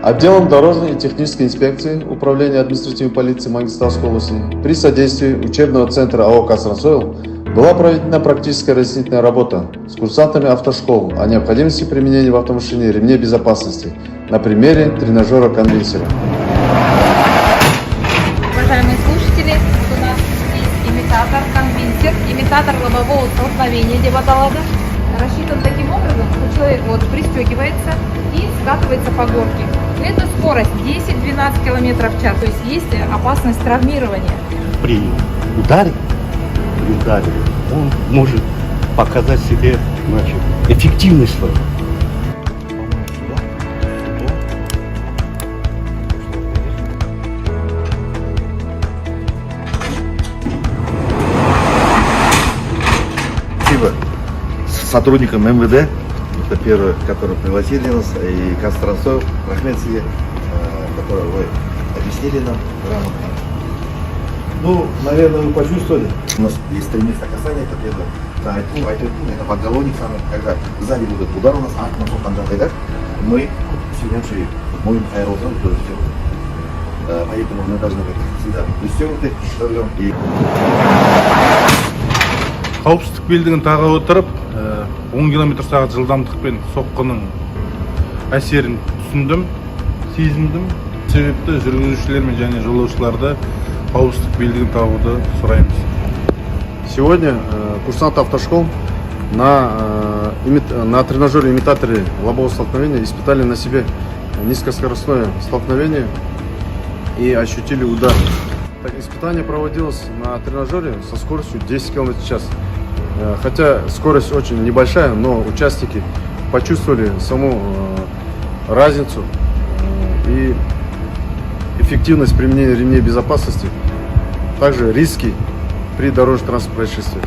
Отделом дорожной и технической инспекции Управления административной полиции Мангистауской области при содействии учебного центра АО «Казтрансойл» была проведена практическая разъяснительная работа с курсантами автошкол о необходимости применения в автомашине ремней безопасности на примере тренажера конвенсера. Уважаемые слушатели, у нас есть имитатор лобового столкновения дебатолога. Рассчитан таким образом, что человек пристегивается и скатывается по горке. Это скорость 10-12 км в час, то есть опасность травмирования. При ударе он может показать себе, эффективность свою. Спасибо сотрудникам МВД, это первое, которые пригласили нас, и Казтрансойл, Рахметсия, которые вы объяснили нам грамотно. Ну, наверное, вы почувствовали. У нас есть 3 места касания, это первое. Это подголовник самый, когда сзади будет удар у нас, мы сидим шею, мы аэрозон, то есть поэтому мы должны быть всегда пристегнуты, и қауіпсіздік белдігін таға отырып 10 км/сағат жылдамдықпен соққының әсерін түсіндім, сезіндім. Себепті жүргізушілермен және жолаушыларды қауіпсіздік белдігін тағуды сұраймыз. Сегодня курсанты автошкол на тренажере-имитаторе лобового столкновения испытали на себе низкоскоростное столкновение и ощутили удар. Так, испытание проводилось на тренажере со скоростью 10 км в час. Хотя скорость очень небольшая, но участники почувствовали саму разницу и эффективность применения ремней безопасности, также риски при дорожно-транспортных происшествиях.